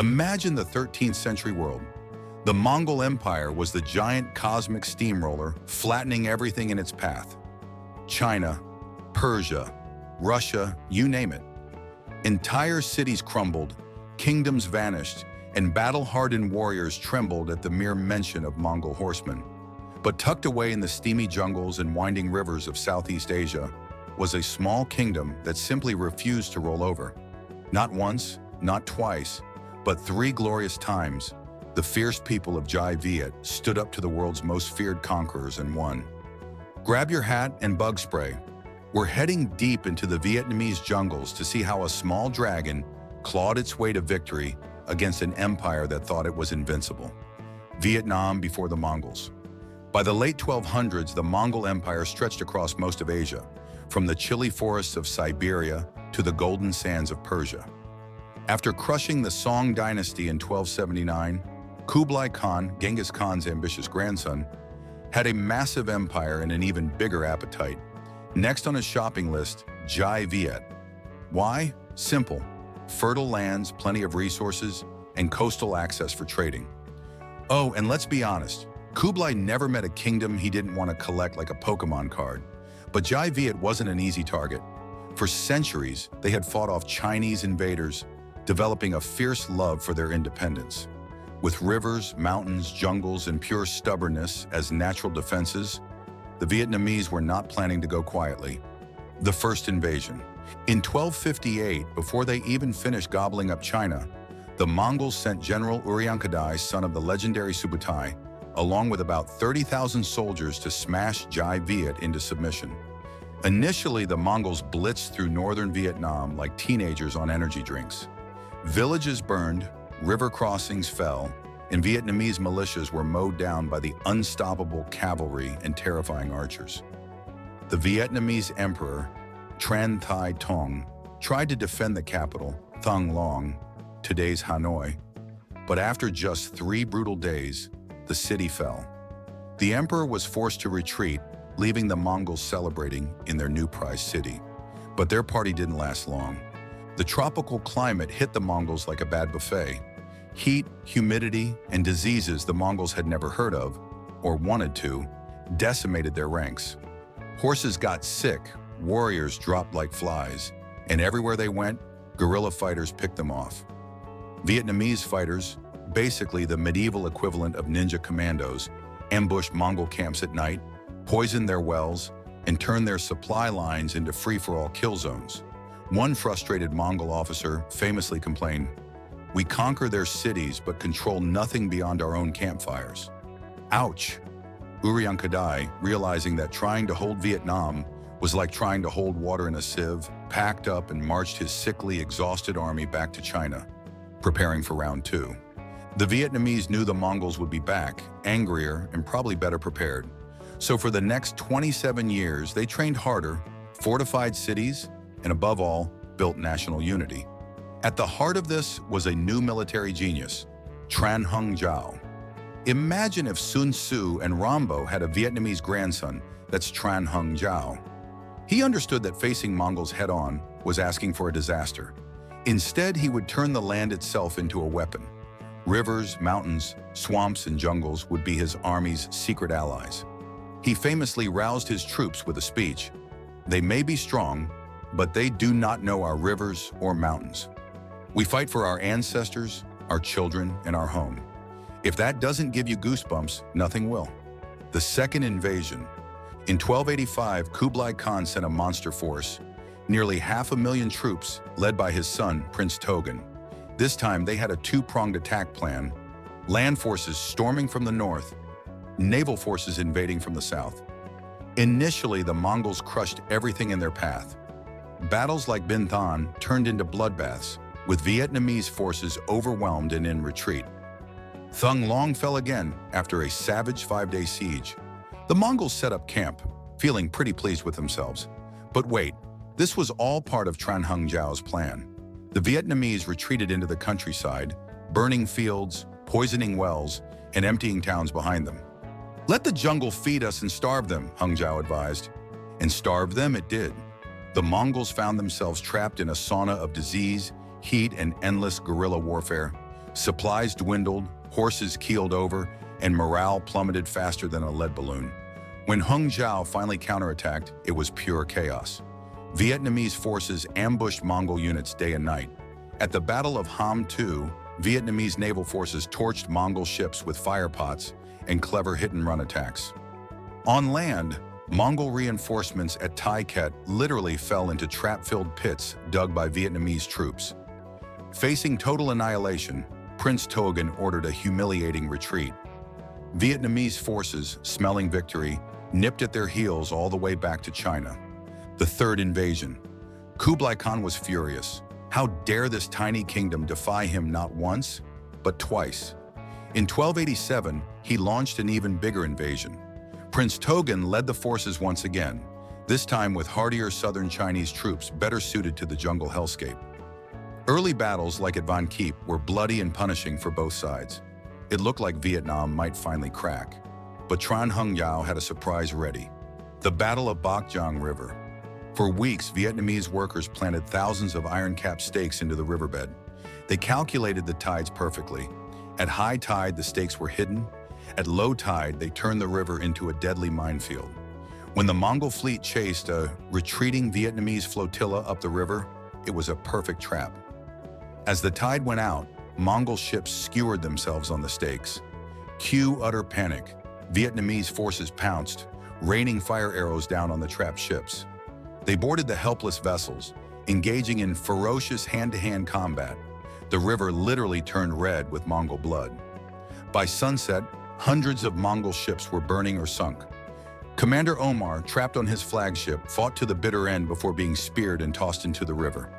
Imagine the 13th century world. The Mongol Empire was the giant cosmic steamroller, flattening everything in its path. China, Persia, Russia, you name it. Entire cities crumbled, kingdoms vanished, and battle-hardened warriors trembled at the mere mention of Mongol horsemen. But tucked away in the steamy jungles and winding rivers of Southeast Asia was a small kingdom that simply refused to roll over. Not once, not twice, but 3 glorious times, the fierce people of Jai Viet stood up to the world's most feared conquerors and won. Grab your hat and bug spray. We're heading deep into the Vietnamese jungles to see how a small dragon clawed its way to victory against an empire that thought it was invincible. Vietnam before the Mongols. By the late 1200s, the Mongol Empire stretched across most of Asia, from the chilly forests of Siberia to the golden sands of Persia. After crushing the Song dynasty in 1279, Kublai Khan, Genghis Khan's ambitious grandson, had a massive empire and an even bigger appetite. Next on his shopping list, Jai Viet. Why? Simple. Fertile lands, plenty of resources, and coastal access for trading. Oh, and let's be honest, Kublai never met a kingdom he didn't want to collect like a Pokemon card. But Jai Viet wasn't an easy target. For centuries, they had fought off Chinese invaders, developing a fierce love for their independence. With rivers, mountains, jungles, and pure stubbornness as natural defenses, the Vietnamese were not planning to go quietly. The first invasion. In 1258, before they even finished gobbling up China, the Mongols sent General Uryankadai, son of the legendary Subutai, along with about 30,000 soldiers to smash Jai Viet into submission. Initially, the Mongols blitzed through northern Vietnam like teenagers on energy drinks. Villages burned, river crossings fell, and Vietnamese militias were mowed down by the unstoppable cavalry and terrifying archers. The Vietnamese emperor, Tran Thai Tong, tried to defend the capital, Thang Long, today's Hanoi, but after just 3 brutal days, the city fell. The emperor was forced to retreat, leaving the Mongols celebrating in their new prized city. But their party didn't last long. The tropical climate hit the Mongols like a bad buffet. Heat, humidity, and diseases the Mongols had never heard of, or wanted to, decimated their ranks. Horses got sick, warriors dropped like flies, and everywhere they went, guerrilla fighters picked them off. Vietnamese fighters, basically the medieval equivalent of ninja commandos, ambushed Mongol camps at night, poisoned their wells, and turned their supply lines into free-for-all kill zones. One frustrated Mongol officer famously complained, "We conquer their cities but control nothing beyond our own campfires." Ouch! Uryankadai, realizing that trying to hold Vietnam was like trying to hold water in a sieve, packed up and marched his sickly, exhausted army back to China, preparing for round 2. The Vietnamese knew the Mongols would be back, angrier and probably better prepared. So for the next 27 years, they trained harder, fortified cities, and above all, built national unity. At the heart of this was a new military genius, Tran Hung Giao. Imagine if Sun Tzu and Rambo had a Vietnamese grandson that's Tran Hung Giao. He understood that facing Mongols head-on was asking for a disaster. Instead, he would turn the land itself into a weapon. Rivers, mountains, swamps, and jungles would be his army's secret allies. He famously roused his troops with a speech, "They may be strong, but they do not know our rivers or mountains. We fight for our ancestors, our children, and our home. If that doesn't give you goosebumps, nothing will." The second invasion. In 1285, Kublai Khan sent a monster force, nearly 500,000 troops led by his son, Prince Togan. This time, they had a 2-pronged attack plan, land forces storming from the north, naval forces invading from the south. Initially, the Mongols crushed everything in their path. Battles like Binh Thanh turned into bloodbaths, with Vietnamese forces overwhelmed and in retreat. Thang Long fell again after a savage 5-day siege. The Mongols set up camp, feeling pretty pleased with themselves. But wait, this was all part of Tran Hung Zhao's plan. The Vietnamese retreated into the countryside, burning fields, poisoning wells, and emptying towns behind them. "Let the jungle feed us and starve them," Hung Zhao advised. And starve them it did. The Mongols found themselves trapped in a sauna of disease, heat, and endless guerrilla warfare. Supplies dwindled, horses keeled over, and morale plummeted faster than a lead balloon. When Hung Zhao finally counterattacked, it was pure chaos. Vietnamese forces ambushed Mongol units day and night. At the Battle of Ham Tu, Vietnamese naval forces torched Mongol ships with fire pots and clever hit-and-run attacks. On land, Mongol reinforcements at Tai Ket literally fell into trap-filled pits dug by Vietnamese troops. Facing total annihilation, Prince Togan ordered a humiliating retreat. Vietnamese forces, smelling victory, nipped at their heels all the way back to China. The third invasion. Kublai Khan was furious. How dare this tiny kingdom defy him not once, but twice? In 1287, he launched an even bigger invasion. Prince Togan led the forces once again, this time with hardier southern Chinese troops better suited to the jungle hellscape. Early battles like at Van Keep were bloody and punishing for both sides. It looked like Vietnam might finally crack. But Tran Hung Yao had a surprise ready. The Battle of Bac Giang River. For weeks, Vietnamese workers planted thousands of iron-capped stakes into the riverbed. They calculated the tides perfectly. At high tide, the stakes were hidden. At low tide, they turned the river into a deadly minefield. When the Mongol fleet chased a retreating Vietnamese flotilla up the river, it was a perfect trap. As the tide went out, Mongol ships skewered themselves on the stakes. Cue utter panic. Vietnamese forces pounced, raining fire arrows down on the trapped ships. They boarded the helpless vessels, engaging in ferocious hand-to-hand combat. The river literally turned red with Mongol blood. By sunset, hundreds of Mongol ships were burning or sunk. Commander Omar, trapped on his flagship, fought to the bitter end before being speared and tossed into the river.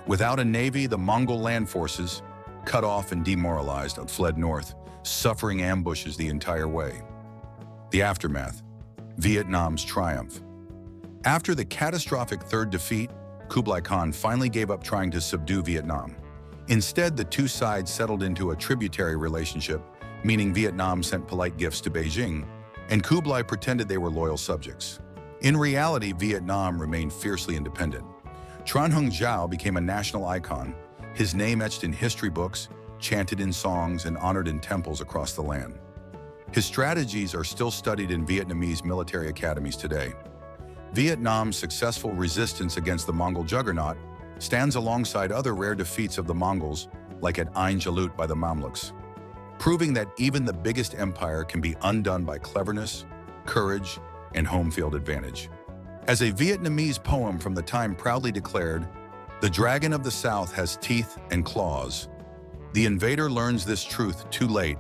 Without a navy, the Mongol land forces, cut off and demoralized, fled north, suffering ambushes the entire way. The aftermath. Vietnam's triumph. After the catastrophic third defeat, Kublai Khan finally gave up trying to subdue Vietnam. Instead, the two sides settled into a tributary relationship, meaning Vietnam sent polite gifts to Beijing, and Kublai pretended they were loyal subjects. In reality, Vietnam remained fiercely independent. Tran Hung Zhao became a national icon, his name etched in history books, chanted in songs, and honored in temples across the land. His strategies are still studied in Vietnamese military academies today. Vietnam's successful resistance against the Mongol juggernaut stands alongside other rare defeats of the Mongols, like at Ain Jalut by the Mamluks, proving that even the biggest empire can be undone by cleverness, courage, and home field advantage. As a Vietnamese poem from the time proudly declared, "The dragon of the south has teeth and claws. The invader learns this truth too late.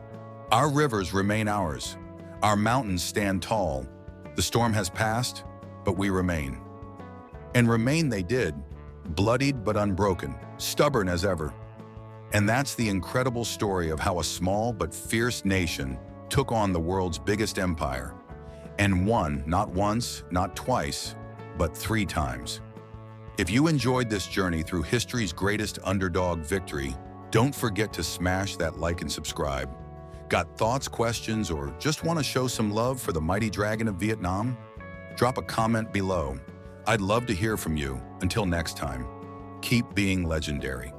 Our rivers remain ours. Our mountains stand tall. The storm has passed, but we remain." And remain they did, bloodied but unbroken, stubborn as ever. And that's the incredible story of how a small but fierce nation took on the world's biggest empire, and won not once, not twice, but 3 times. If you enjoyed this journey through history's greatest underdog victory, don't forget to smash that like and subscribe. Got thoughts, questions, or just want to show some love for the mighty dragon of Vietnam? Drop a comment below. I'd love to hear from you. Until next time, keep being legendary.